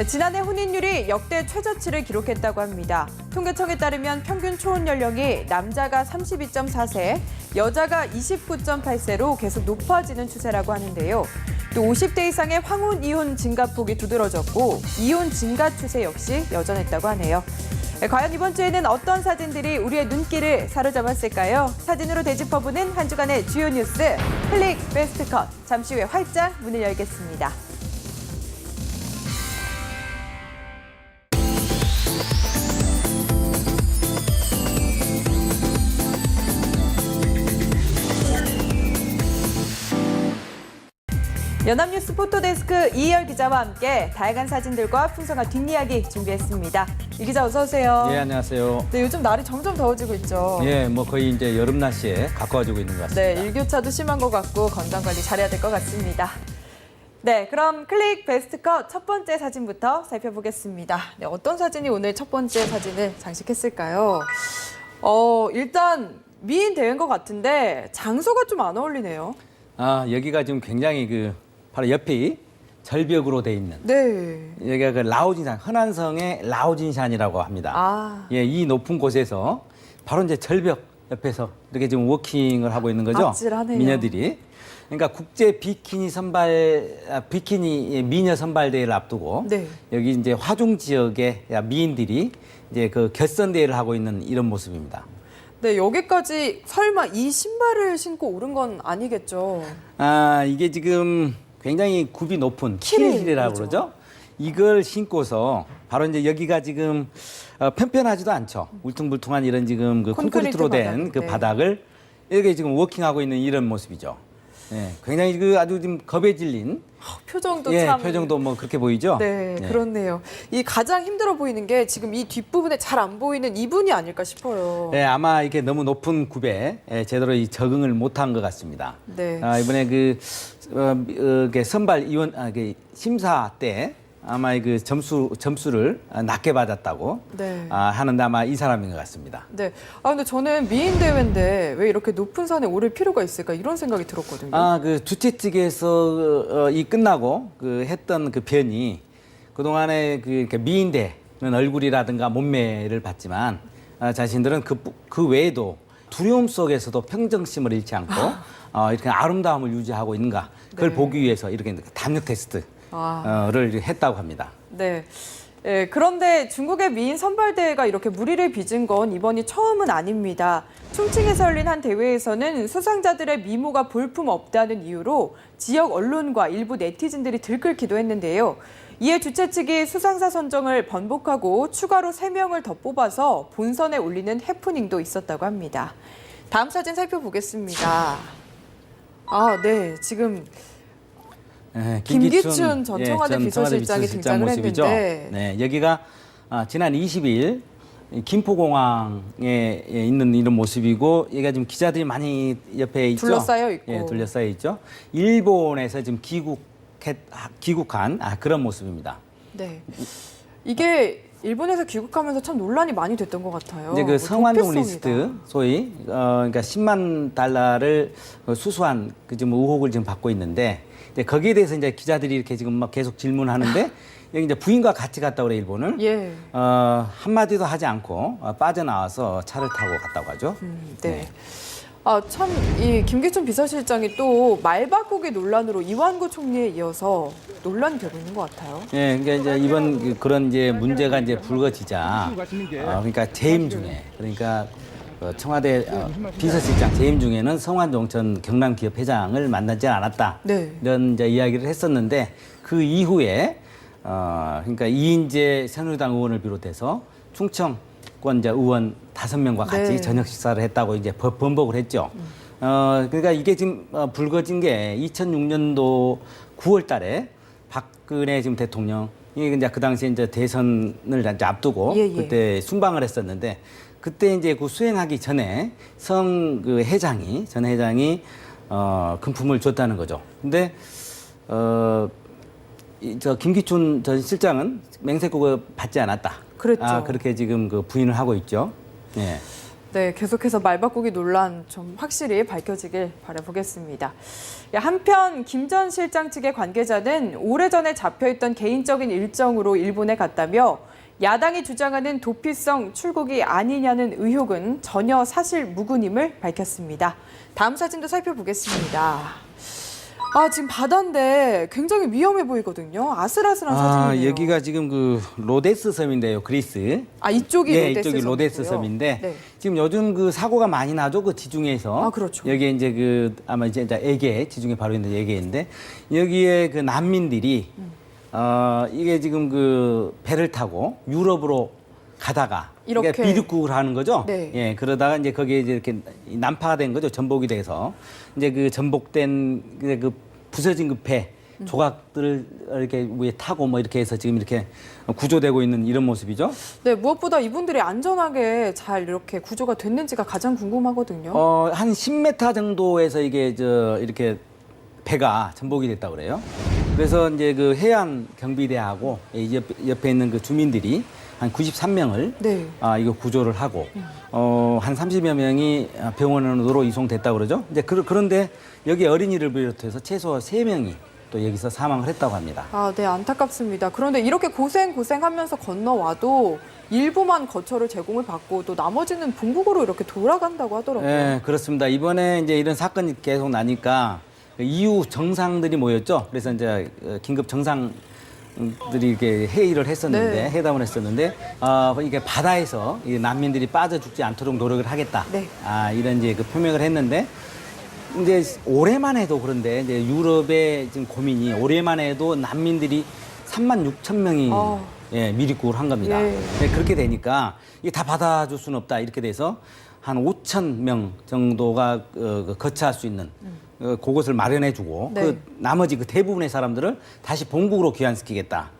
지난해 혼인율이 역대 최저치를 기록했다고 합니다. 통계청에 따르면 평균 초혼 연령이 남자가 32.4세, 여자가 29.8세로 계속 높아지는 추세라고 하는데요. 또 50대 이상의 황혼, 이혼 증가폭이 두드러졌고 이혼 증가 추세 역시 여전했다고 하네요. 과연 이번 주에는 어떤 사진들이 우리의 눈길을 사로잡았을까요? 사진으로 되짚어보는 한 주간의 주요 뉴스 클릭 베스트 컷. 잠시 후에 활짝 문을 열겠습니다. 연합뉴스 포토데스크 이희열 기자와 함께 다양한 사진들과 풍성한 뒷이야기 준비했습니다. 이 기자 어서 오세요. 예, 안녕하세요. 네, 요즘 날이 점점 더워지고 있죠. 예, 뭐 거의 이제 여름 날씨에 가까워지고 있는 것 같습니다. 네, 일교차도 심한 것 같고 건강 관리 잘해야 될 것 같습니다. 네, 그럼 클릭 베스트 컷 첫 번째 사진부터 살펴보겠습니다. 네, 어떤 사진이 오늘 첫 번째 사진을 장식했을까요? 일단 미인 대회인 것 같은데 장소가 좀 안 어울리네요. 아, 여기가 지금 굉장히 바로 옆이 절벽으로 돼 있는. 네. 여기가 그 라오진산, 허난성의 라오진산이라고 합니다. 아. 예, 이 높은 곳에서 바로 이제 절벽 옆에서 이렇게 지금 워킹을 하고 있는 거죠. 아찔하네요. 미녀들이. 그러니까 국제 비키니 미녀 선발 대회를 앞두고 네. 여기 이제 화중 지역의 미인들이 이제 그 결선 대회를 하고 있는 이런 모습입니다. 네, 여기까지 설마 이 신발을 신고 오른 건 아니겠죠? 아, 이게 지금 굉장히 굽이 높은 킬힐이라고 그러죠. 이걸 신고서 바로 이제 여기가 지금 편편하지도 않죠. 울퉁불퉁한 이런 지금 그 콘크리트로 된 그 바닥을 이렇게 지금 워킹하고 있는 이런 모습이죠. 예, 굉장히 아주 지금 겁에 질린 표정도 예, 참. 표정도 뭐 그렇게 보이죠. 네, 그렇네요. 이 가장 힘들어 보이는 게 지금 이 뒷부분에 잘 안 보이는 이분이 아닐까 싶어요. 예, 아마 이게 너무 높은 굽에 제대로 이 적응을 못한 것 같습니다. 네. 이번에 선발 심사 때 아마 점수를 낮게 받았다고 네. 하는데 아마 이 사람인 것 같습니다. 네. 근데 저는 미인 대회인데 왜 이렇게 높은 산에 오를 필요가 있을까 이런 생각이 들었거든요. 주최 측에서 이 끝나고 했던 그 변이 그동안에 이렇게 미인대는 얼굴이라든가 몸매를 봤지만 자신들은 그 외에도 두려움 속에서도 평정심을 잃지 않고 이렇게 아름다움을 유지하고 있는가 그걸 네. 보기 위해서 이렇게 담력 테스트를 했다고 합니다. 네. 네, 그런데 중국의 미인 선발대회가 이렇게 무리를 빚은 건 이번이 처음은 아닙니다. 충칭에서 열린 한 대회에서는 수상자들의 미모가 볼품 없다는 이유로 지역 언론과 일부 네티즌들이 들끓기도 했는데요. 이에 주최 측이 수상자 선정을 번복하고 추가로 3명을 더 뽑아서 본선에 올리는 해프닝도 있었다고 합니다. 다음 사진 살펴보겠습니다. 네, 지금 김기춘 전 청와대 비서실장이 등장을 모습이죠. 했는데 네, 여기가 지난 20일 김포공항에 있는 이런 모습이고 여기가 지금 기자들이 많이 옆에 있죠. 둘러싸여 있고. 예, 둘러싸여 있죠. 일본에서 지금 귀국한 그런 모습입니다. 네, 이게 일본에서 귀국하면서 참 논란이 많이 됐던 것 같아요. 이제 그 성완종 도피성이다. 리스트 소위 그러니까 10만 달러를 수수한 지금 의혹을 지금 받고 있는데 이제 거기에 대해서 이제 기자들이 이렇게 지금 막 계속 질문하는데 여기 이제 부인과 같이 갔다 그래 일본을 예. 한마디도 하지 않고 빠져나와서 차를 타고 갔다고 하죠. 네. 참 이 김기춘 비서실장이 또 말 바꾸기 논란으로 이완구 총리에 이어서 논란이 되고 있는 것 같아요. 예, 그러니까 이제 이번 그런 이제 문제가 이제 불거지자 그러니까 재임 중에 그러니까 청와대 비서실장 재임 중에는 성완종 전 경남기업회장을 만나지 않았다. 네. 이런 이제 이야기를 했었는데 그 이후에 그러니까 이인재 새누리당 의원을 비롯해서 충청권 이제 의원 5명과 같이 네. 저녁 식사를 했다고 이제 번복을 했죠. 그러니까 이게 지금 불거진 게 2006년도 9월달에 박근혜 지금 대통령이 이제 그 당시에 이제 대선을 이제 앞두고 그때 순방을 했었는데. 그때 이제 수행하기 전에 전 회장이 금품을 줬다는 거죠. 근데 김기춘 전 실장은 맹세국을 받지 않았다. 그랬죠. 그렇게 지금 부인을 하고 있죠. 예. 네, 계속해서 말 바꾸기 논란 좀 확실히 밝혀지길 바라보겠습니다. 한편 김 전 실장 측의 관계자는 오래전에 잡혀있던 개인적인 일정으로 일본에 갔다며 야당이 주장하는 도피성 출국이 아니냐는 의혹은 전혀 사실 무근임을 밝혔습니다. 다음 사진도 살펴보겠습니다. 지금 바다인데 굉장히 위험해 보이거든요. 아슬아슬한 사진이네요. 여기가 지금 그 로데스 섬인데요, 그리스. 이쪽이 예, 로데스 이쪽이 로데스 섬이고요. 섬인데 네. 지금 요즘 그 사고가 많이 나죠, 그 지중해에서. 그렇죠. 여기에 이제 그 아마 이제 에게 지중해 바로 있는 에게인데 여기에 그 난민들이 이게 지금 그 배를 타고 유럽으로 가다가 이렇게. 그러니까 비륙국을 하는 거죠. 네. 예, 그러다가 이제 거기에 이제 이렇게 난파가 된 거죠. 전복이 돼서 이제 그 전복된 그 부서진 그 배 조각들을 이렇게 위에 타고 뭐 이렇게 해서 지금 이렇게 구조되고 있는 이런 모습이죠. 네, 무엇보다 이분들이 안전하게 잘 이렇게 구조가 됐는지가 가장 궁금하거든요. 한 10m 정도에서 이게 이렇게 배가 전복이 됐다고 그래요. 그래서 이제 그 해양 경비대하고 이 옆에 있는 그 주민들이 한 93명을 네. 이거 구조를 하고 한 30여 명이 병원으로 이송됐다고 그러죠. 이제 그런데 여기 어린이를 비롯해서 최소 3명이 또 여기서 사망을 했다고 합니다. 네, 안타깝습니다. 그런데 이렇게 고생하면서 건너와도 일부만 거처를 제공을 받고 또 나머지는 본국으로 이렇게 돌아간다고 하더라고요. 네, 그렇습니다. 이번에 이제 이런 사건이 계속 나니까 EU 정상들이 모였죠. 그래서 이제 긴급 정상들이 이렇게 회의를 했었는데, 네. 회담을 했었는데, 이게 바다에서 이 난민들이 빠져 죽지 않도록 노력을 하겠다. 네. 이런 이제 그 표명을 했는데, 이제 올해만 해도 그런데 이제 유럽의 지금 고민이 올해만 해도 난민들이 36,000명이 예, 미립국을 한 겁니다. 예. 네, 그렇게 되니까 이게 다 받아줄 수는 없다 이렇게 돼서 한 5,000명 정도가 거처할 수 있는 그곳을 마련해주고 네. 그 나머지 그 대부분의 사람들을 다시 본국으로 귀환시키겠다.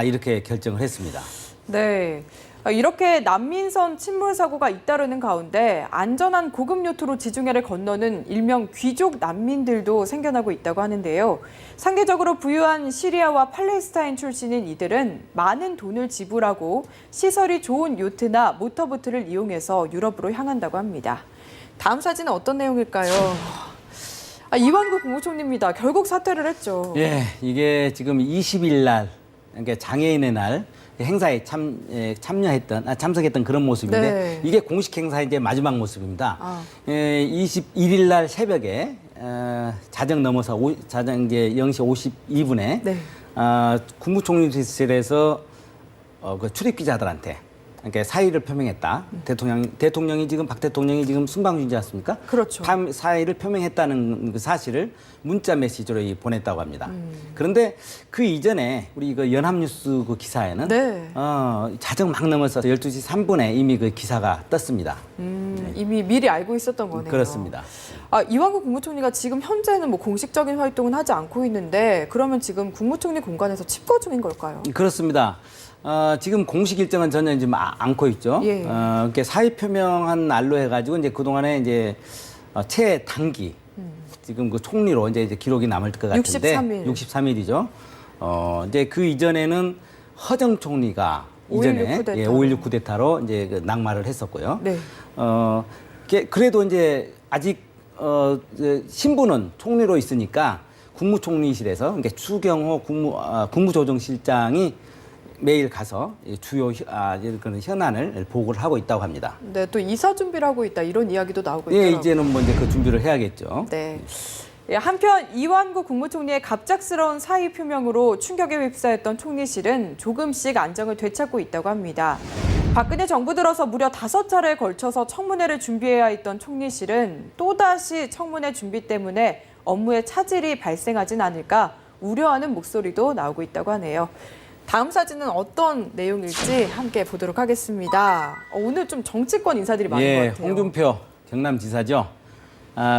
이렇게 결정을 했습니다. 네. 이렇게 난민선 침몰 사고가 잇따르는 가운데 안전한 고급 요트로 지중해를 건너는 일명 귀족 난민들도 생겨나고 있다고 하는데요. 상대적으로 부유한 시리아와 팔레스타인 출신인 이들은 많은 돈을 지불하고 시설이 좋은 요트나 모터보트를 이용해서 유럽으로 향한다고 합니다. 다음 사진은 어떤 내용일까요? 이완구 국무총리입니다. 결국 사퇴를 했죠. 예, 이게 지금 20일 날, 그러니까 장애인의 날 행사에 참석했던 그런 모습인데 네. 이게 공식 행사의 이제 마지막 모습입니다. 21일 날 새벽에 자정 넘어서 자정 이제 0시 52분에 네. 국무총리실에서 그 출입 기자들한테 그러니까 사의를 표명했다. 대통령이 지금 박 대통령이 지금 순방중이지 않습니까? 그렇죠. 사의를 표명했다는 그 사실을 문자 메시지로 보냈다고 합니다. 그런데 그 이전에 우리 그 연합뉴스 그 기사에는 네. 자정 막 넘어서 12시 3분에 이미 그 기사가 떴습니다. 이미 미리 알고 있었던 거네요. 그렇습니다. 이완구 국무총리가 지금 현재는 뭐 공식적인 활동은 하지 않고 있는데 그러면 지금 국무총리 공간에서 칩거 중인 걸까요? 그렇습니다. 지금 공식 일정은 전혀 지금 않고 있죠. 예. 이렇게 사의 표명한 날로 해가지고 이제 그 동안에 이제 최단기 지금 그 총리로 이제 기록이 남을 것 같은데 63일이죠. 이제 그 이전에는 허정 총리가 5.16 쿠데타로 이제 그 낙마를 했었고요. 네. 그래도 이제 아직 신부는 총리로 있으니까 국무총리실에서 그러니까 추경호 국무조정실장이 매일 가서 주요 그런 현안을 보고를 하고 있다고 합니다. 네, 또 이사 준비를 하고 있다 이런 이야기도 나오고 예, 있더라고요. 이제는 뭐 이제 그 준비를 해야겠죠. 네. 한편 이완구 국무총리의 갑작스러운 사의 표명으로 충격에 휩싸였던 총리실은 조금씩 안정을 되찾고 있다고 합니다. 박근혜 정부 들어서 무려 5차례에 걸쳐서 청문회를 준비해야 했던 총리실은 또다시 청문회 준비 때문에 업무에 차질이 발생하진 않을까 우려하는 목소리도 나오고 있다고 하네요. 다음 사진은 어떤 내용일지 함께 보도록 하겠습니다. 오늘 좀 정치권 인사들이 많은 것 같아요. 홍준표 경남지사죠.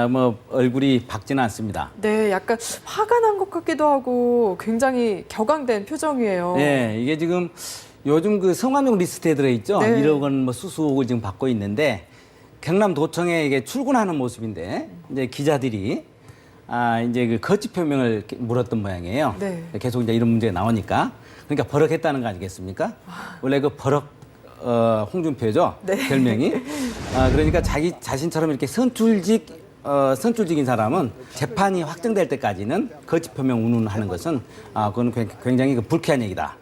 뭐 얼굴이 밝지는 않습니다. 네, 약간 화가 난 것 같기도 하고 굉장히 격앙된 표정이에요. 네, 이게 지금 요즘 그 성함용 리스트에 들어있죠. 네. 1억 원 뭐 수수옥을 지금 받고 있는데 경남도청에 이게 출근하는 모습인데 이제 기자들이 이제 그 거짓 표명을 물었던 모양이에요. 네. 계속 이제 이런 문제가 나오니까 그러니까 버럭했다는 거 아니겠습니까? 원래 그 버럭 홍준표죠. 네. 별명이. 그러니까 자기 자신처럼 이렇게 선출직인 사람은 재판이 확정될 때까지는 거짓 표명 운운하는 것은 그건 굉장히 불쾌한 얘기다.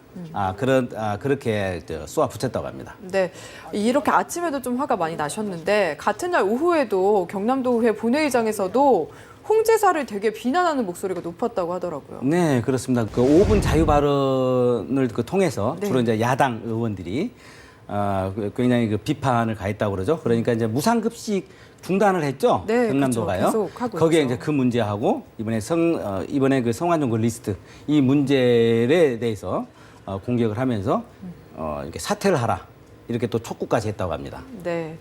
그렇게 쏘아 붙였다고 합니다. 네, 이렇게 아침에도 좀 화가 많이 나셨는데 같은 날 오후에도 경남도의회 본회의장에서도 홍 지사를 되게 비난하는 목소리가 높았다고 하더라고요. 네, 그렇습니다. 그 5분 자유 발언을 통해서 네. 주로 이제 야당 의원들이 굉장히 그 비판을 가했다고 그러죠. 그러니까 이제 무상급식 중단을 했죠. 네, 경남도가요. 그렇죠. 계속 하고 거기에 있죠. 이제 그 문제하고 이번에 그 성완종 그 리스트 이 문제에 대해서 공격을 하면서 이렇게 사퇴를 하라 이렇게 또 촉구까지 했다고 합니다. 네.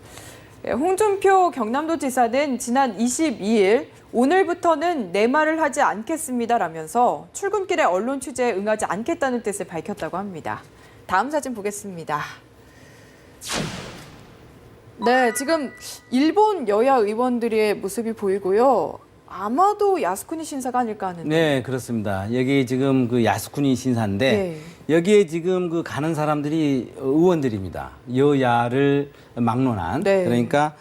홍준표 경남도지사는 지난 22일 오늘부터는 내 말을 하지 않겠습니다라면서 출근길에 언론 취재에 응하지 않겠다는 뜻을 밝혔다고 합니다. 다음 사진 보겠습니다. 네, 지금 일본 여야 의원들의 모습이 보이고요. 아마도 야스쿠니 신사가 아닐까 하는데. 네, 그렇습니다. 여기 지금 그 야스쿠니 신사인데 네. 여기에 지금 그 가는 사람들이 의원들입니다. 여야를 막론한. 네. 그러니까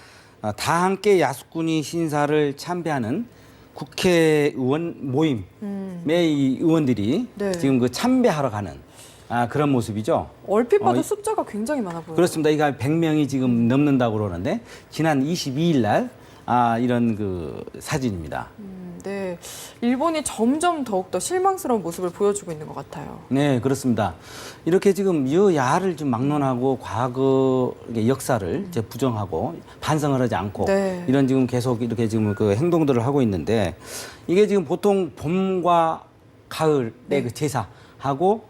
다 함께 야스쿠니 신사를 참배하는 국회의원 모임의 이 의원들이 네. 지금 그 참배하러 가는 그런 모습이죠. 얼핏 봐도 숫자가 굉장히 많아 보여요. 그렇습니다. 이거 100명이 지금 넘는다고 그러는데 지난 22일 날 이런 그 사진입니다. 네, 일본이 점점 더욱더 실망스러운 모습을 보여주고 있는 것 같아요. 네, 그렇습니다. 이렇게 지금 여야를 좀 막론하고 과거 역사를 이제 부정하고 반성을 하지 않고 네. 이런 지금 계속 이렇게 지금 그 행동들을 하고 있는데 이게 지금 보통 봄과 가을의 네. 그 제사하고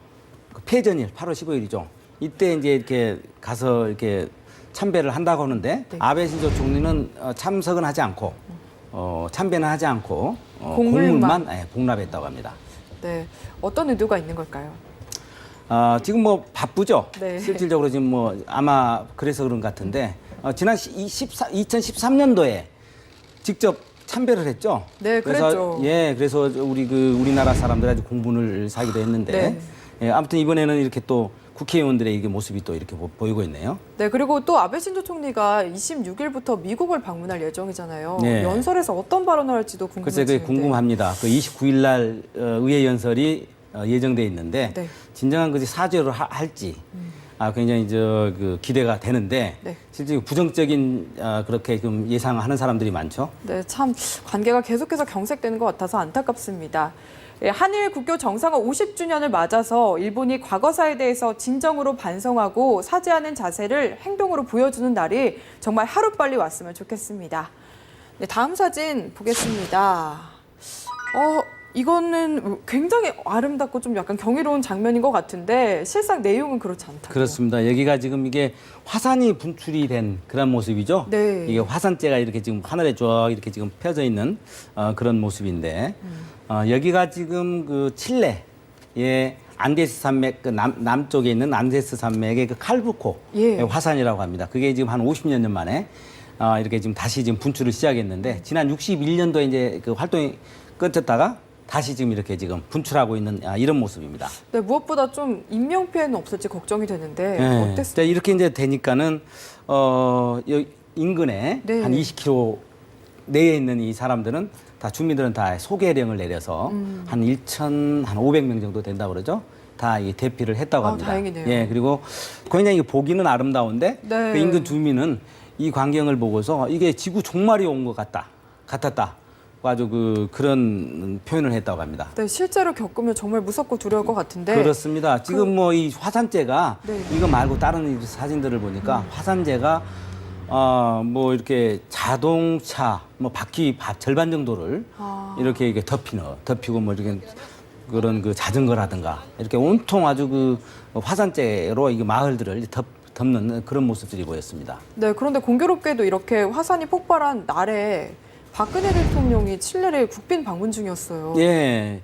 그 폐전일 8월 15일이죠. 이때 이제 이렇게 가서 이렇게 참배를 한다고 하는데 네. 아베 신조 총리는 참석은 하지 않고 참배는 하지 않고 공물만. 복납했다고 합니다. 네, 어떤 의도가 있는 걸까요? 지금 뭐 바쁘죠. 네. 실질적으로 지금 뭐 아마 그래서 그런 것 같은데 지난 2013년도에 직접 참배를 했죠. 네, 그랬죠. 그래서 우리나라 사람들 아주 공분을 사기도 했는데 네. 아무튼 이번에는 이렇게 또 국회의원들의 이게 모습이 또 이렇게 보이고 있네요. 네, 그리고 또 아베 신조 총리가 26일부터 미국을 방문할 예정이잖아요. 네. 연설에서 어떤 발언을 할지도 글쎄 궁금해지는데. 그게 궁금합니다. 그 29일 날 의회 연설이 예정돼 있는데 네. 진정한 것이 사죄를 할지 굉장히 그 기대가 되는데 네. 실제 부정적인 그렇게 좀 예상하는 사람들이 많죠. 네, 참 관계가 계속해서 경색되는 것 같아서 안타깝습니다. 예, 한일 국교 정상화 50주년을 맞아서 일본이 과거사에 대해서 진정으로 반성하고 사죄하는 자세를 행동으로 보여주는 날이 정말 하루빨리 왔으면 좋겠습니다. 네, 다음 사진 보겠습니다. 이거는 굉장히 아름답고 좀 약간 경이로운 장면인 것 같은데 실상 내용은 그렇지 않다고. 그렇습니다. 여기가 지금 이게 화산이 분출이 된 그런 모습이죠. 네. 이게 화산재가 이렇게 지금 하늘에 쭉 이렇게 지금 펴져 있는 그런 모습인데 여기가 지금 그 칠레의 안데스 산맥 그 남쪽에 있는 안데스 산맥의 그 칼부코 예. 화산이라고 합니다. 그게 지금 한 50여 년 만에 이렇게 지금 다시 지금 분출을 시작했는데 지난 61년도에 이제 그 활동이 끊겼다가 다시 지금 이렇게 지금 분출하고 있는 이런 모습입니다. 네, 무엇보다 좀 인명 피해는 없을지 걱정이 되는데 네. 어땠어요? 이렇게 이제 되니까는 인근에 네. 한 20km 내에 있는 이 사람들은 다 주민들은 다 소개령을 내려서 한 1,500명 정도 된다고 그러죠. 다 이 대피를 했다고 합니다. 다행이네요. 예, 그리고 굉장히 보기는 아름다운데 네. 그 인근 주민은 이 광경을 보고서 이게 지구 종말이 온 것 같았다. 아주 그런 표현을 했다고 합니다. 네, 실제로 겪으면 정말 무섭고 두려울 것 같은데. 그렇습니다. 지금 뭐 이 화산재가 네. 이거 말고 다른 사진들을 보니까 화산재가 뭐 이렇게 자동차 뭐 바퀴 절반 정도를 이렇게 덮이고 뭐 이렇게 그런 그 자전거라든가 이렇게 온통 아주 그 화산재로 이 마을들을 덮는 그런 모습들이 보였습니다. 네, 그런데 공교롭게도 이렇게 화산이 폭발한 날에 박근혜 대통령이 칠레를 국빈 방문 중이었어요. 예.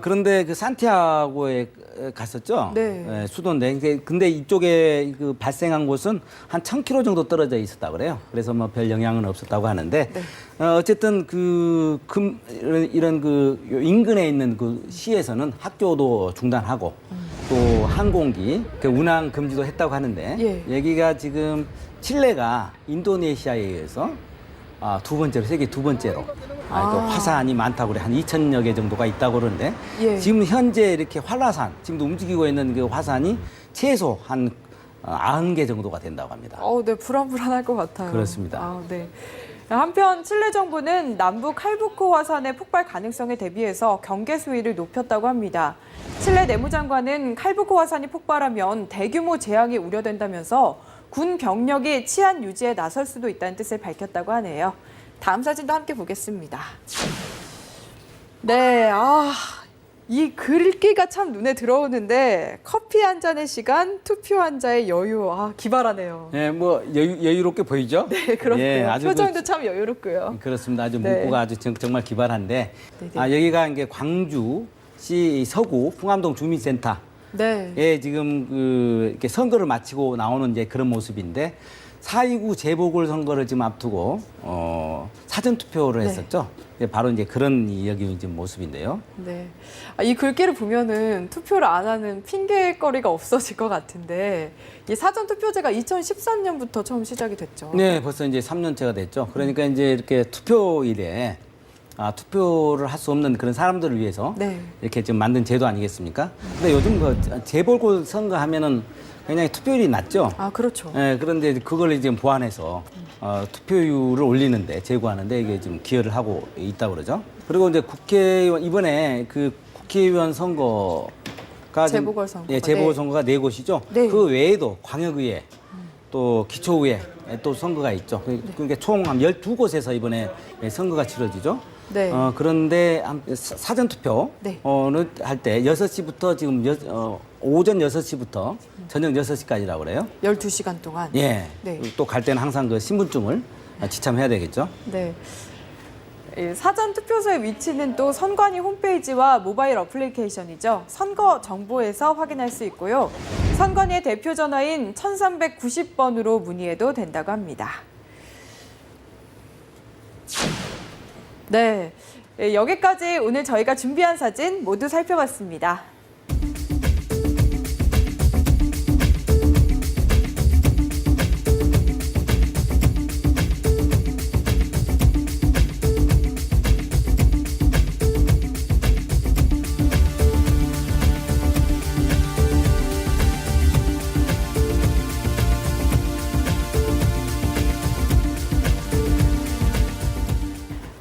그런데 그 산티아고에 갔었죠. 네. 예, 수도인데. 근데 이쪽에 그 발생한 곳은 한 1,000km 정도 떨어져 있었다 그래요. 그래서 뭐 별 영향은 없었다고 하는데, 네. 어쨌든 이런 그 인근에 있는 그 시에서는 학교도 중단하고 또 항공기 그 운항 금지도 했다고 하는데, 예. 여기가 지금 칠레가 인도네시아에 의해서 두 번째로, 세계 두 번째로 그 화산이 많다고 그래. 한 2,000여 개 정도가 있다고 그러는데, 예. 지금 현재 이렇게 활화산, 지금도 움직이고 있는 그 화산이 최소 한 90개 정도가 된다고 합니다. 네, 불안불안할 것 같아요. 그렇습니다. 네. 한편 칠레 정부는 남부 칼부코 화산의 폭발 가능성에 대비해서 경계 수위를 높였다고 합니다. 칠레 내무장관은 칼부코 화산이 폭발하면 대규모 재앙이 우려된다면서 군 병력이 치안 유지에 나설 수도 있다는 뜻을 밝혔다고 하네요. 다음 사진도 함께 보겠습니다. 네, 이 글귀가 참 눈에 들어오는데 커피 한 잔의 시간, 투표 한 잔의 여유, 기발하네요. 네, 뭐 여유롭게 보이죠? 네, 그렇고요. 예, 아주 표정도 참 여유롭고요. 그렇습니다. 아주 네. 문구가 아주 정말 기발한데, 네네. 여기가 이제 광주시 서구 풍암동 주민센터. 네. 예, 지금 이렇게 선거를 마치고 나오는 이제 그런 모습인데, 4.29 재보궐선거를 지금 앞두고 사전 투표를 했었죠. 예, 바로 이제 그런 여기 이제 모습인데요. 네. 이 글귀를 보면은 투표를 안 하는 핑계거리가 없어질 것 같은데, 이 사전 투표제가 2013년부터 처음 시작이 됐죠. 네, 벌써 이제 3년째가 됐죠. 그러니까 이제 이렇게 투표일에 투표를 할 수 없는 그런 사람들을 위해서 네. 이렇게 좀 만든 제도 아니겠습니까? 근데 요즘 그 재보궐 선거 하면은 굉장히 투표율이 낮죠. 그렇죠. 네, 그런데 그걸 이제 보완해서 투표율을 올리는데 제고하는데 이게 좀 기여를 하고 있다고 그러죠. 그리고 이제 국회의원 이번에 그 국회의원 선거가 재보궐선거. 예, 재보궐선거가 네 곳이죠. 네. 그 외에도 광역의회 또 기초의회 또 선거가 있죠. 그러니까 총 한 12곳에서 이번에 선거가 치러지죠. 네. 그런데 사전 투표는 네. 할 때 6시부터 지금 오전 6시부터 저녁 6시까지라고 그래요. 12시간 동안. 예. 네. 또 갈 때는 항상 그 신분증을 지참해야 되겠죠. 네. 사전 투표소의 위치는 또 선관위 홈페이지와 모바일 어플리케이션이죠. 선거 정보에서 확인할 수 있고요. 선관위의 대표 전화인 1390번으로 문의해도 된다고 합니다. 네, 여기까지 오늘 저희가 준비한 사진 모두 살펴봤습니다.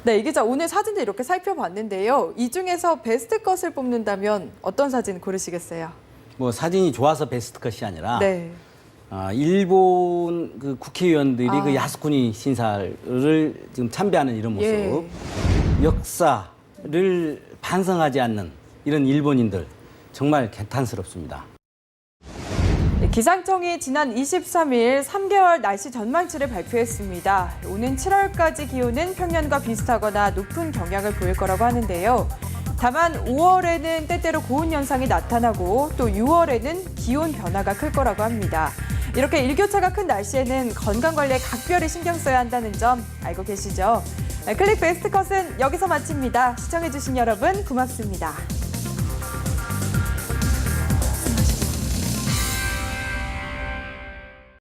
네, 이 기자 오늘 사진도 이렇게 살펴봤는데요. 이 중에서 베스트 컷을 뽑는다면 어떤 사진 고르시겠어요? 뭐 사진이 좋아서 베스트 컷이 아니라 네. 일본 그 국회의원들이 그 야스쿠니 신사를 지금 참배하는 이런 모습, 예. 역사를 반성하지 않는 이런 일본인들 정말 개탄스럽습니다. 기상청이 지난 23일 3개월 날씨 전망치를 발표했습니다. 오는 7월까지 기온은 평년과 비슷하거나 높은 경향을 보일 거라고 하는데요. 다만 5월에는 때때로 고온 현상이 나타나고 또 6월에는 기온 변화가 클 거라고 합니다. 이렇게 일교차가 큰 날씨에는 건강관리에 각별히 신경 써야 한다는 점 알고 계시죠? 클릭 베스트 컷은 여기서 마칩니다. 시청해주신 여러분 고맙습니다.